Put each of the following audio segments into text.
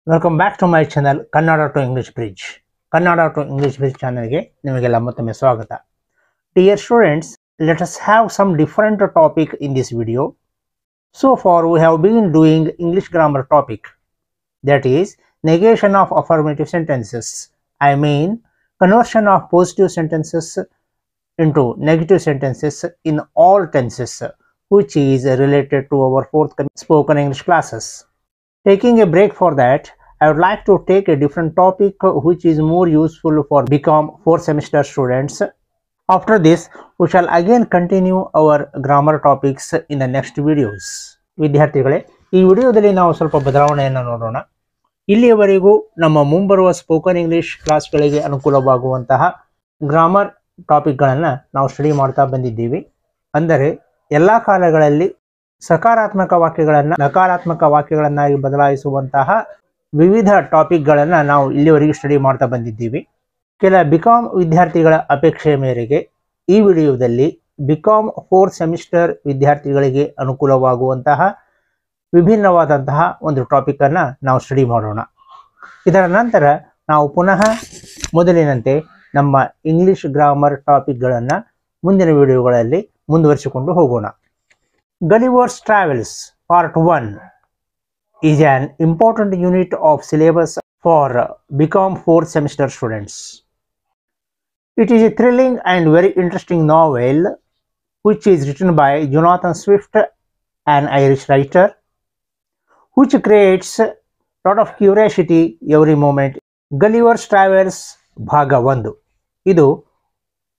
Welcome back to my channel Kannada to English Bridge. Kannada to English Bridge channel ge ನಿಮಗೆಲ್ಲ ಮತ್ತೊಮ್ಮೆ ಸ್ವಾಗತ. Dear students, let us have some different topic in this video. So far we have been doing English grammar topic, that is negation of affirmative sentences. I mean conversion of positive sentences into negative sentences in all tenses, which is related to our forthcoming spoken English classes. Taking a break for that, I would like to take a different topic which is more useful for BCom 4th semester students. After this, we shall again continue our grammar topics in the next videos. ವಿದ್ಯಾರ್ಥಿಗಳೇ, ಈ ವಿಡಿಯೋದಲ್ಲಿ ನಾವು ಸ್ವಲ್ಪ ಬದಲಾವಣೆಯನ್ನು ನೋಡೋಣ. ಇಲ್ಲಿಯವರೆಗೂ ನಮ್ಮ ಮುಂಬರುವ ಸ್ಪೋಕನ್ ಇಂಗ್ಲಿಷ್ ಕ್ಲಾಸ್ಗಳಿಗೆ ಅನುಕೂಲವಾಗುವಂತಹ ಗ್ರಾಮರ್ ಟಾಪಿಕ್ಗಳನ್ನು ನಾವು ಸ್ಟಡಿ ಮಾಡ್ತಾ ಬಂದಿದ್ದೀವಿ. ಅಂದರೆ ಎಲ್ಲ ಕಾಲಗಳಲ್ಲಿ ಸಕಾರಾತ್ಮಕ ವಾಕ್ಯಗಳನ್ನು ನಕಾರಾತ್ಮಕ ವಾಕ್ಯಗಳನ್ನಾಗಿ ಬದಲಾಯಿಸುವಂತಹ ವಿವಿಧ ಟಾಪಿಕ್ಗಳನ್ನು ನಾವು ಇಲ್ಲಿವರೆಗೂ ಸ್ಟಡಿ ಮಾಡ್ತಾ ಬಂದಿದ್ದೀವಿ. ಕೆಲ ಬಿಕಾಮ್ ವಿದ್ಯಾರ್ಥಿಗಳ ಅಪೇಕ್ಷೆಯ ಮೇರೆಗೆ ಈ ವಿಡಿಯೋದಲ್ಲಿ ಬಿಕಾಮ್ 4th ಸೆಮಿಸ್ಟರ್ ವಿದ್ಯಾರ್ಥಿಗಳಿಗೆ ಅನುಕೂಲವಾಗುವಂತಹ ವಿಭಿನ್ನವಾದಂತಹ ಒಂದು ಟಾಪಿಕನ್ನು ನಾವು ಸ್ಟಡಿ ಮಾಡೋಣ. ಇದರ ನಂತರ ನಾವು ಪುನಃ ಮೊದಲಿನಂತೆ ನಮ್ಮ ಇಂಗ್ಲಿಷ್ ಗ್ರಾಮರ್ ಟಾಪಿಕ್ಗಳನ್ನು ಮುಂದಿನ ವಿಡಿಯೋಗಳಲ್ಲಿ ಮುಂದುವರಿಸಿಕೊಂಡು ಹೋಗೋಣ. Gulliver's Travels Part 1 is an important unit of syllabus for BCom 4th semester students. It is a thrilling and very interesting novel which is written by Jonathan Swift, an Irish writer, which creates a lot of curiosity every moment. Gulliver's Travels ಭಾಗ 1 ಇದು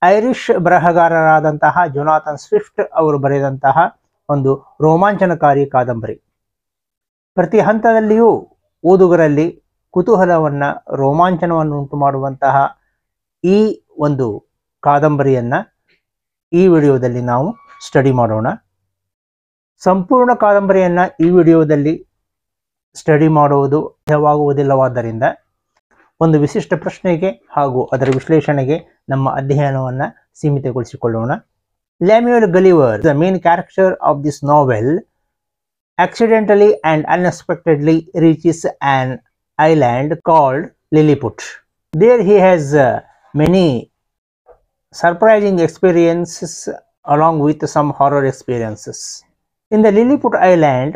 Irish ಬರಹಗಾರರಾದಂತಹ Jonathan Swift ಅವರು ಬರೆದಂತಹ ಒಂದು ರೋಮಾಂಚನಕಾರಿ ಕಾದಂಬರಿ. ಪ್ರತಿ ಹಂತದಲ್ಲಿಯೂ ಓದುಗರಲ್ಲಿ ಕುತೂಹಲವನ್ನು ರೋಮಾಂಚನವನ್ನು ಉಂಟು ಮಾಡುವಂತಹ ಈ ಒಂದು ಕಾದಂಬರಿಯನ್ನು ಈ ವಿಡಿಯೋದಲ್ಲಿ ನಾವು ಸ್ಟಡಿ ಮಾಡೋಣ. ಸಂಪೂರ್ಣ ಕಾದಂಬರಿಯನ್ನು ಈ ವಿಡಿಯೋದಲ್ಲಿ ಸ್ಟಡಿ ಮಾಡುವುದು ಸಾಧ್ಯವಾಗುವುದಿಲ್ಲವಾದ್ದರಿಂದ ಒಂದು ವಿಶಿಷ್ಟ ಪ್ರಶ್ನೆಗೆ ಹಾಗೂ ಅದರ ವಿಶ್ಲೇಷಣೆಗೆ ನಮ್ಮ ಅಧ್ಯಯನವನ್ನು ಸೀಮಿತಗೊಳಿಸಿಕೊಳ್ಳೋಣ. Lemuel Gulliver, the main character of this novel, accidentally and unexpectedly reaches an island called Lilliput. There he has many surprising experiences along with some horror experiences. In the Lilliput Island,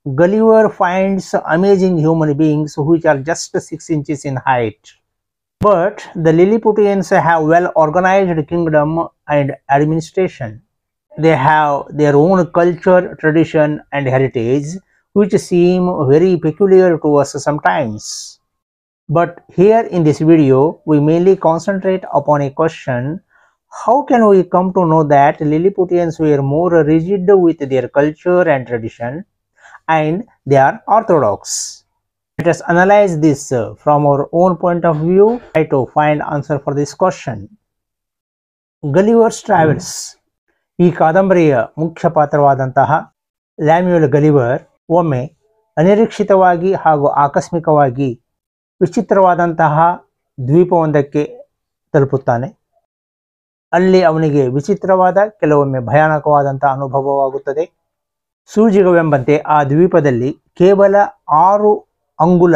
Gulliver finds amazing human beings which are just 6 inches in height. But the Lilliputians have well organized kingdom and administration. They have their own culture, tradition and heritage which seem very peculiar to us sometimes. But here in this video we mainly concentrate upon a question: how can we come to know that Lilliputians were more rigid with their culture and tradition and they are orthodox? Let us analyze this from our own point of view, try to find answer for this question. Gulliver's Travels. ಈ ಕಾದಂಬರಿಯ ಮುಖ್ಯ ಪಾತ್ರವಾದಂತಹ ಲ್ಯಾಮ್ಯುಯಲ್ Gulliver ಒಮ್ಮೆ ಅನಿರೀಕ್ಷಿತವಾಗಿ ಹಾಗೂ ಆಕಸ್ಮಿಕವಾಗಿ ವಿಚಿತ್ರವಾದಂತಹ ದ್ವೀಪವೊಂದಕ್ಕೆ ತಲುಪುತ್ತಾನೆ. ಅಲ್ಲಿ ಅವನಿಗೆ ವಿಚಿತ್ರವಾದ ಕೆಲವೊಮ್ಮೆ ಭಯಾನಕವಾದಂತಹ ಅನುಭವವಾಗುತ್ತದೆ. ಸೂಜಿಗವೆಂಬಂತೆ ಆ ದ್ವೀಪದಲ್ಲಿ ಕೇವಲ 6 ಅಂಗುಲ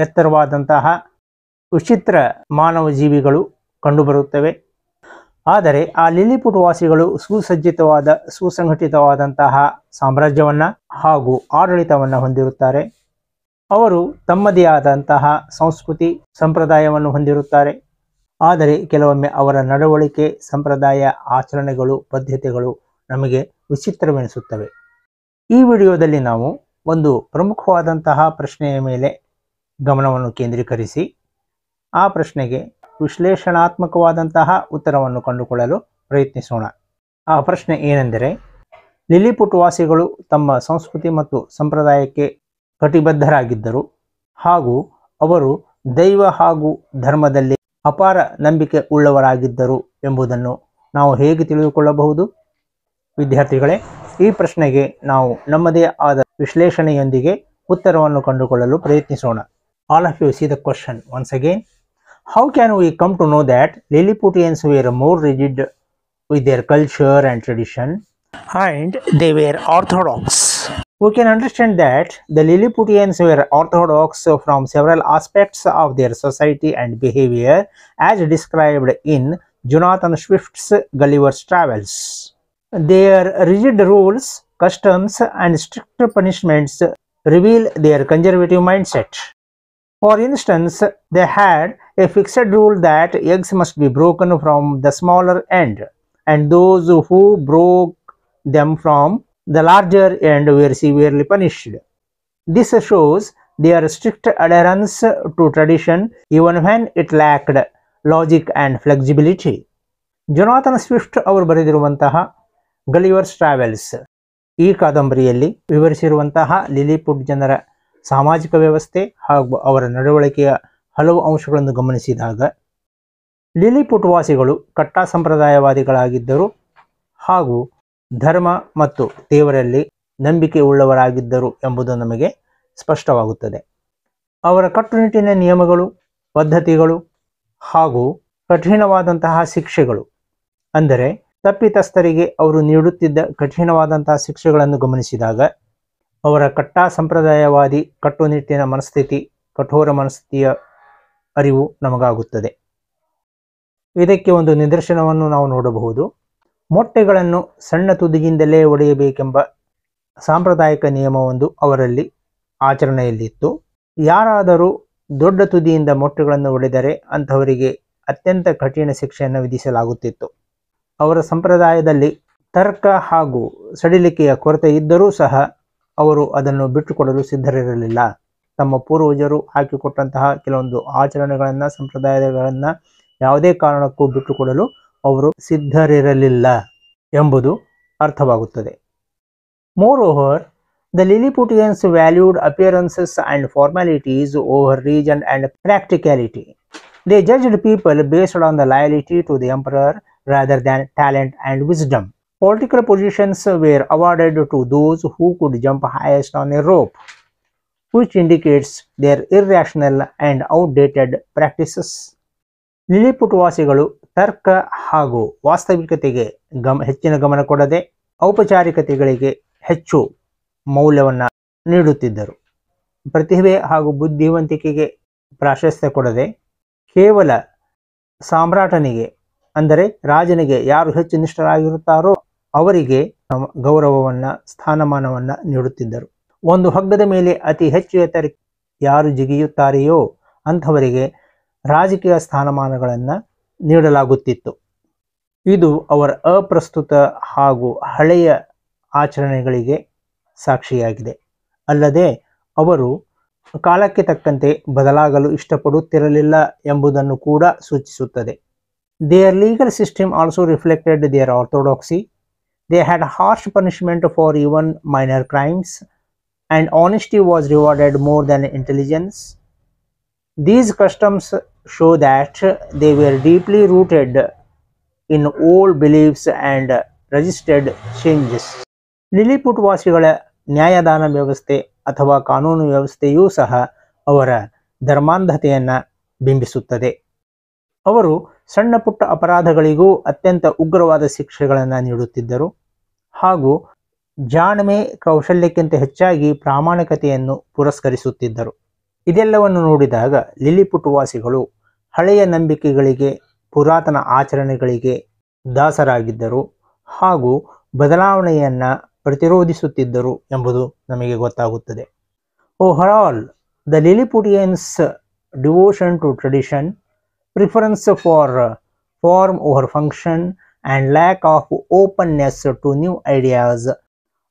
ಎತ್ತರವಾದಂತಹ ವಿಚಿತ್ರ ಮಾನವ ಜೀವಿಗಳು ಕಂಡುಬರುತ್ತವೆ. ಆದರೆ ಆ ಲಿಲಿಪುಟ್ ವಾಸಿಗಳು ಸುಸಂಘಟಿತವಾದಂತಹ ಸಾಮ್ರಾಜ್ಯವನ್ನು ಹಾಗೂ ಆಡಳಿತವನ್ನು ಹೊಂದಿರುತ್ತಾರೆ. ಅವರು ತಮ್ಮದೇ ಆದಂತಹ ಸಂಸ್ಕೃತಿ ಸಂಪ್ರದಾಯವನ್ನು ಹೊಂದಿರುತ್ತಾರೆ. ಆದರೆ ಕೆಲವೊಮ್ಮೆ ಅವರ ನಡವಳಿಕೆ, ಸಂಪ್ರದಾಯ, ಆಚರಣೆಗಳು, ಪದ್ಧತಿಗಳು ನಮಗೆ ವಿಚಿತ್ರವೆನಿಸುತ್ತವೆ. ಈ ವಿಡಿಯೋದಲ್ಲಿ ನಾವು ಒಂದು ಪ್ರಮುಖವಾದಂತಹ ಪ್ರಶ್ನೆಯ ಮೇಲೆ ಗಮನವನ್ನು ಕೇಂದ್ರೀಕರಿಸಿ ಆ ಪ್ರಶ್ನೆಗೆ ವಿಶ್ಲೇಷಣಾತ್ಮಕವಾದಂತಹ ಉತ್ತರವನ್ನು ಕಂಡುಕೊಳ್ಳಲು ಪ್ರಯತ್ನಿಸೋಣ. ಆ ಪ್ರಶ್ನೆ ಏನೆಂದರೆ, ಲಿಲಿಪುಟ್ ವಾಸಿಗಳು ತಮ್ಮ ಸಂಸ್ಕೃತಿ ಮತ್ತು ಸಂಪ್ರದಾಯಕ್ಕೆ ಕಟಿಬದ್ಧರಾಗಿದ್ದರು ಹಾಗೂ ಅವರು ದೈವ ಹಾಗೂ ಧರ್ಮದಲ್ಲಿ ಅಪಾರ ನಂಬಿಕೆ ಉಳ್ಳವರಾಗಿದ್ದರು ಎಂಬುದನ್ನು ನಾವು ಹೇಗೆ ತಿಳಿದುಕೊಳ್ಳಬಹುದು? ವಿದ್ಯಾರ್ಥಿಗಳೇ, ಈ ಪ್ರಶ್ನೆಗೆ ನಾವು ನಮ್ಮದೇ ಆದ ವಿಶ್ಲೇಷಣೆಯೊಂದಿಗೆ ಉತ್ತರವನ್ನು ಕಂಡುಕೊಳ್ಳಲು ಪ್ರಯತ್ನಿಸೋಣ. All of you see the question once again. How can we come to know that Lilliputians were more rigid with their culture and tradition and they were orthodox? We can understand that the Lilliputians were orthodox from several aspects of their society and behavior as described in Jonathan Swift's Gulliver's Travels. Their rigid rules, customs, and strict punishments reveal their conservative mindset. For instance, they had a fixed rule that eggs must be broken from the smaller end, and those who broke them from the larger end were severely punished. This shows their strict adherence to tradition even when it lacked logic and flexibility. Jonathan Swift ಅವರು ಬರೆದಿರುವಂತಹ ಗಲಿವರ್ಸ್ travels ಈ ಕಾದಂಬರಿಯಲ್ಲಿ ವಿವರಿಸಿರುವಂತಹ Lilliput ಜನರ ಸಾಮಾಜಿಕ ವ್ಯವಸ್ಥೆ ಹಾಗೂ ಅವರ ನಡವಳಿಕೆಯ ಹಲವು ಅಂಶಗಳನ್ನು ಗಮನಿಸಿದಾಗ ಲಿಲಿಪುಟ್ ವಾಸಿಗಳು ಕಟ್ಟಾ ಸಂಪ್ರದಾಯವಾದಿಗಳಾಗಿದ್ದರು ಹಾಗೂ ಧರ್ಮ ಮತ್ತು ದೇವರಲ್ಲಿ ನಂಬಿಕೆ ಉಳ್ಳವರಾಗಿದ್ದರು ಎಂಬುದು ನಮಗೆ ಸ್ಪಷ್ಟವಾಗುತ್ತದೆ. ಅವರ ಕಟ್ಟುನಿಟ್ಟಿನ ನಿಯಮಗಳು, ಪದ್ಧತಿಗಳು ಹಾಗೂ ಕಠಿಣವಾದಂತಹ ಶಿಕ್ಷೆಗಳು, ಅಂದರೆ ತಪ್ಪಿತಸ್ಥರಿಗೆ ಅವರು ನೀಡುತ್ತಿದ್ದ ಕಠಿಣವಾದಂತಹ ಶಿಕ್ಷೆಗಳನ್ನು ಗಮನಿಸಿದಾಗ ಅವರ ಕಟ್ಟಾ ಸಂಪ್ರದಾಯವಾದಿ ಕಟ್ಟುನಿಟ್ಟಿನ ಮನಸ್ಥಿತಿ, ಕಠೋರ ಮನಸ್ಥಿತಿಯ ಅರಿವು ನಮಗಾಗುತ್ತದೆ. ಇದಕ್ಕೆ ಒಂದು ನಿದರ್ಶನವನ್ನು ನಾವು ನೋಡಬಹುದು. ಮೊಟ್ಟೆಗಳನ್ನು ಸಣ್ಣ ತುದಿಯಿಂದಲೇ ಒಡೆಯಬೇಕೆಂಬ ಸಾಂಪ್ರದಾಯಿಕ ನಿಯಮವೊಂದು ಅವರಲ್ಲಿ ಆಚರಣೆಯಲ್ಲಿತ್ತು. ಯಾರಾದರೂ ದೊಡ್ಡ ತುದಿಯಿಂದ ಮೊಟ್ಟೆಗಳನ್ನು ಒಡೆದರೆ ಅಂತಹವರಿಗೆ ಅತ್ಯಂತ ಕಠಿಣ ಶಿಕ್ಷೆಯನ್ನು ವಿಧಿಸಲಾಗುತ್ತಿತ್ತು. ಅವರ ಸಂಪ್ರದಾಯದಲ್ಲಿ ತರ್ಕ ಹಾಗೂ ಸಡಿಲಿಕೆಯ ಕೊರತೆ ಇದ್ದರೂ ಸಹ ಅವರು ಅದನ್ನು ಬಿಟ್ಟುಕೊಡಲು ಸಿದ್ಧರಿರಲಿಲ್ಲ. ತಮ್ಮ ಪೂರ್ವಜರು ಹಾಕಿಕೊಟ್ಟಂತಹ ಕೆಲವೊಂದು ಆಚರಣೆಗಳನ್ನು, ಸಂಪ್ರದಾಯಗಳನ್ನು ಯಾವುದೇ ಕಾರಣಕ್ಕೂ ಬಿಟ್ಟುಕೊಡಲು ಅವರು ಸಿದ್ಧರಿರಲಿಲ್ಲ ಎಂಬುದು ಅರ್ಥವಾಗುತ್ತದೆ. Moreover, the Lilliputians valued appearances and formalities over reason and practicality. They judged people based on the loyalty to the emperor rather than talent and wisdom. Political positions were awarded to those who could jump highest on a rope, which indicates their irrational and outdated practices. Lilliput ವಾಸಿಗಳು ತರ್ಕ ಹಾಗೂ ವಾಸ್ತವಿಕತೆಗೆ ಹೆಚ್ಚಿನ ಗಮನ ಕೊಡದೆ ಔಪಚಾರಿಕತೆಗಳಿಗೆ ಹೆಚ್ಚು ಮೌಲ್ಯವನ್ನು ನೀಡುತ್ತಿದ್ದರು. ಪ್ರತಿಭೆ ಹಾಗೂ ಬುದ್ಧಿವಂತಿಕೆಗೆ ಪ್ರಾಶಸ್ತ್ಯ ಕೊಡದೆ ಕೇವಲ ಸಾಮ್ರಾಟನಿಗೆ, ಅಂದರೆ ರಾಜನಿಗೆ ಯಾರು ಹೆಚ್ಚು ನಿಷ್ಠರಾಗಿರುತ್ತಾರೋ ಅವರಿಗೆ ಗೌರವವನ್ನು, ಸ್ಥಾನಮಾನವನ್ನು ನೀಡುತ್ತಿದ್ದರು. ಒಂದು ಹಗ್ಗದ ಮೇಲೆ ಅತಿ ಹೆಚ್ಚು ಎತ್ತರ ಯಾರು ಜಿಗಿಯುತ್ತಾರೆಯೋ ಅಂಥವರಿಗೆ ರಾಜಕೀಯ ಸ್ಥಾನಮಾನಗಳನ್ನು ನೀಡಲಾಗುತ್ತಿತ್ತು. ಇದು ಅವರ ಅಪ್ರಸ್ತುತ ಹಾಗೂ ಹಳೆಯ ಆಚರಣೆಗಳಿಗೆ ಸಾಕ್ಷಿಯಾಗಿದೆ. ಅಲ್ಲದೆ ಅವರು ಕಾಲಕ್ಕೆ ತಕ್ಕಂತೆ ಬದಲಾಗಲು ಇಷ್ಟಪಡುತ್ತಿರಲಿಲ್ಲ ಎಂಬುದನ್ನು ಕೂಡ ಸೂಚಿಸುತ್ತದೆ. Their legal system also reflected their orthodoxy. They had harsh punishment for even minor crimes, and honesty was rewarded more than intelligence. These customs show that they were deeply rooted in old beliefs and resisted changes. Lilliput ವಾಸಿಗಳ ನ್ಯಾಯದಾನ ವ್ಯವಸ್ಥೆ ಅಥವಾ ಕಾನೂನು ವ್ಯವಸ್ಥೆಯೂ ಸಹ ಅವರ ಧರ್ಮಾಂಧತೆಯನ್ನು ಬಿಂಬಿಸುತ್ತದೆ. ಅವರು ಸಣ್ಣ ಪುಟ್ಟ ಅಪರಾಧಗಳಿಗೂ ಅತ್ಯಂತ ಉಗ್ರವಾದ ಶಿಕ್ಷೆಗಳನ್ನು ನೀಡುತ್ತಿದ್ದರು ಹಾಗೂ ಜಾಣ್ಮೆ, ಕೌಶಲ್ಯಕ್ಕಿಂತ ಹೆಚ್ಚಾಗಿ ಪ್ರಾಮಾಣಿಕತೆಯನ್ನು ಪುರಸ್ಕರಿಸುತ್ತಿದ್ದರು. ಇದೆಲ್ಲವನ್ನು ನೋಡಿದಾಗ ಲಿಲಿಪುಟ್ ವಾಸಿಗಳು ಹಳೆಯ ನಂಬಿಕೆಗಳಿಗೆ, ಪುರಾತನ ಆಚರಣೆಗಳಿಗೆ ದಾಸರಾಗಿದ್ದರು ಹಾಗೂ ಬದಲಾವಣೆಯನ್ನು ಪ್ರತಿರೋಧಿಸುತ್ತಿದ್ದರು ಎಂಬುದು ನಮಗೆ ಗೊತ್ತಾಗುತ್ತದೆ. Overall, the Lilliputians' devotion to tradition, preference for form over function, and lack of openness to new ideas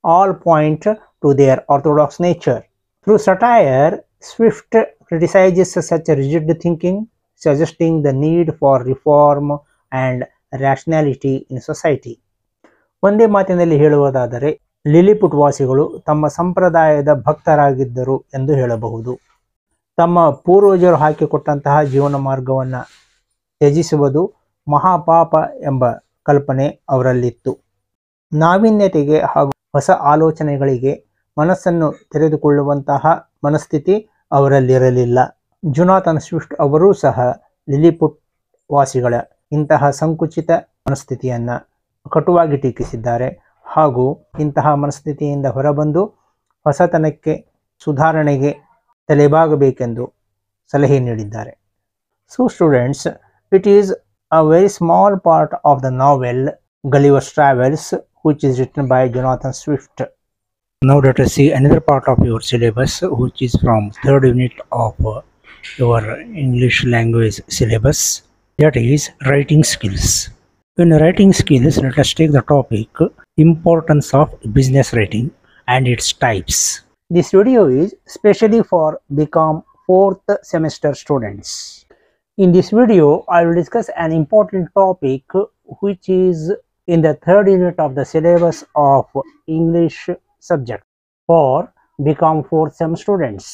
all point to their orthodox nature. Through satire, Swift criticizes such rigid thinking, suggesting the need for reform and rationality in society. ಒಂದೇ ಮಾತಿನಲ್ಲಿ ಹೇಳುವುದಾದರೆ Lilliput ವಾಸಿಗಳು ತಮ್ಮ ಸಂಪ್ರದಾಯದ ಭಕ್ತರಾಗಿದ್ದರು ಎಂದು ಹೇಳಬಹುದು. ತಮ್ಮ ಪೂರ್ವಜರು ಹಾಕಿಕೊಟ್ಟಂತಹ ಜೀವನ ಮಾರ್ಗವನ್ನು ತ್ಯಜಿಸುವುದು ಮಹಾಪಾಪ ಎಂಬ ಕಲ್ಪನೆ ಅವರಲ್ಲಿತ್ತು. ನಾವೀನ್ಯತೆಗೆ ಹಾಗೂ ಹೊಸ ಆಲೋಚನೆಗಳಿಗೆ ಮನಸ್ಸನ್ನು ತೆರೆದುಕೊಳ್ಳುವಂತಹ ಮನಸ್ಥಿತಿ ಅವರಲ್ಲಿರಲಿಲ್ಲ. ಜೊನಾಥನ್ ಸ್ವಿಫ್ಟ್ ಅವರೂ ಸಹ ಲಿಲಿಪುಟ್ ವಾಸಿಗಳ ಇಂತಹ ಸಂಕುಚಿತ ಮನಸ್ಥಿತಿಯನ್ನು ಕಟುವಾಗಿ ಟೀಕಿಸಿದ್ದಾರೆ ಹಾಗೂ ಇಂತಹ ಮನಸ್ಥಿತಿಯಿಂದ ಹೊರಬಂದು ಹೊಸತನಕ್ಕೆ ಸುಧಾರಣೆಗೆ ತಲೆಬಾಗಬೇಕೆಂದು ಸಲಹೆ ನೀಡಿದ್ದಾರೆ. So students, it is a very small part of the novel Gulliver's Travels, which is written by Jonathan Swift. Now let us see another part of your syllabus, which is from third unit of your English language syllabus, that is writing skills. In writing skills, let us take the topic importance of business writing and its types. This video is specially for BCom 4th semester students. In this video, I will discuss an important topic which is in the third unit of the syllabus of English subject for BCom 4th sem students.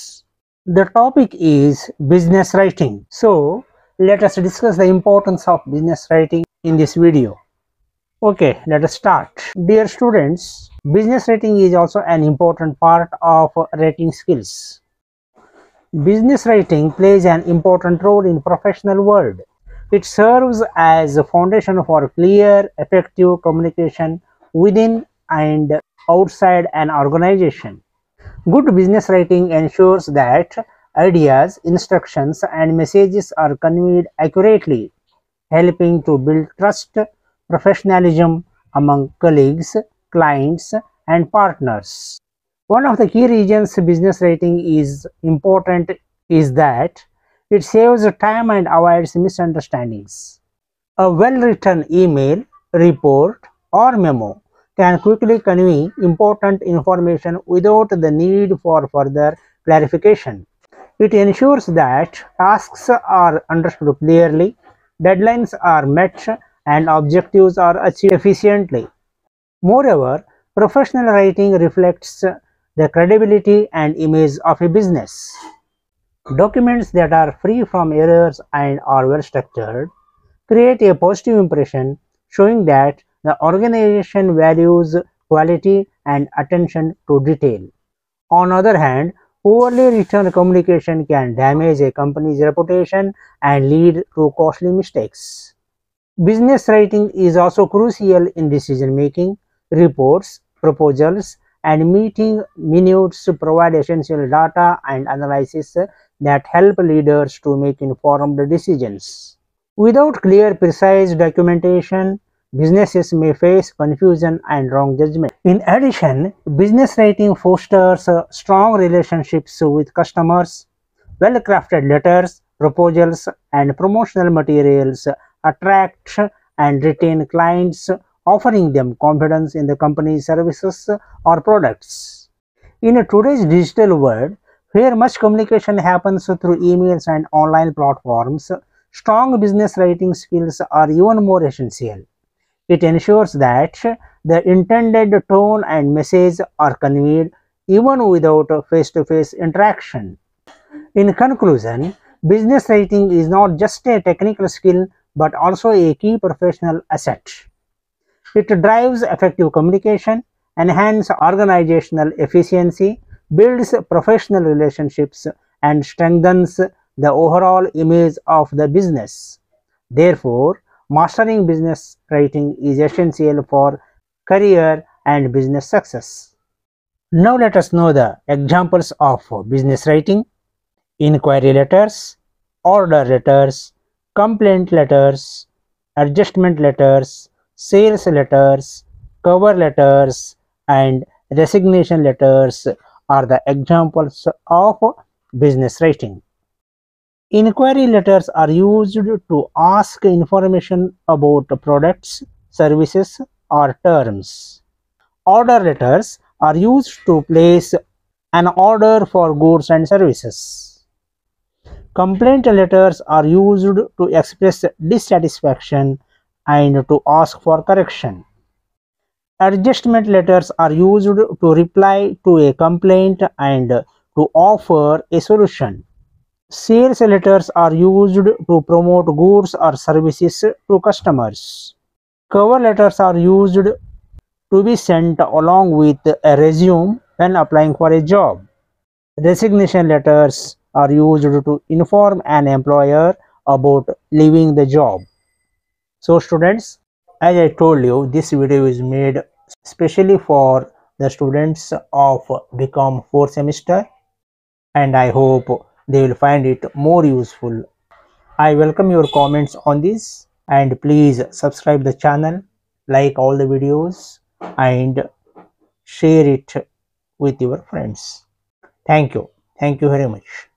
The topic is business writing. So, let us discuss the importance of business writing in this video. Okay, let us start. Dear students, business writing is also an important part of writing skills. Business writing plays an important role in professional world. It serves as a foundation for clear, effective communication within and outside an organization. Good business writing ensures that ideas, instructions, and messages are conveyed accurately, helping to build trust, professionalism among colleagues, clients, and partners. One of the key reasons business writing is important is that it saves time and avoids misunderstandings. A well-written email, report, or memo can quickly convey important information without the need for further clarification. It ensures that tasks are understood clearly, deadlines are met, and objectives are achieved efficiently. Moreover, professional writing reflects the credibility and image of a business. Documents that are free from errors and are well structured create a positive impression, showing that the organization values quality and attention to detail. On the other hand, poorly written communication can damage a company's reputation and lead to costly mistakes. Business writing is also crucial in decision making. Reports, proposals, and meeting minutes provide essential data and analysis that help leaders to make informed decisions. Without clear, precise documentation, businesses may face confusion and wrong judgment. In addition, business writing fosters strong relationships with customers. Well-crafted letters, proposals, and promotional materials attract and retain clients, offering them confidence in the company's services or products. In today's digital world, where much communication happens through emails and online platforms, strong business writing skills are even more essential. It ensures that the intended tone and message are conveyed even without face-to-face interaction. In conclusion, business writing is not just a technical skill but also a key professional asset. It drives effective communication, enhances organizational efficiency, builds professional relationships, and strengthens the overall image of the business. Therefore, mastering business writing is essential for career and business success. Now let us know the examples of business writing: inquiry letters, order letters, complaint letters, adjustment letters, sales letters, cover letters, and resignation letters are the examples of business writing. Inquiry letters are used to ask information about products, services, or terms. Order letters are used to place an order for goods and services. Complaint letters are used to express dissatisfaction and to ask for correction. Adjustment letters are used to reply to a complaint and to offer a solution. Sales letters are used to promote goods or services to customers. Cover letters are used to be sent along with a resume when applying for a job. Resignation letters are used to inform an employer about leaving the job. So students, as I told you, this video is made specially for the students of BCom 4th semester, and I hope they will find it more useful. I welcome your comments on this, and please subscribe the channel, like all the videos, and share it with your friends. Thank you. Thank you very much.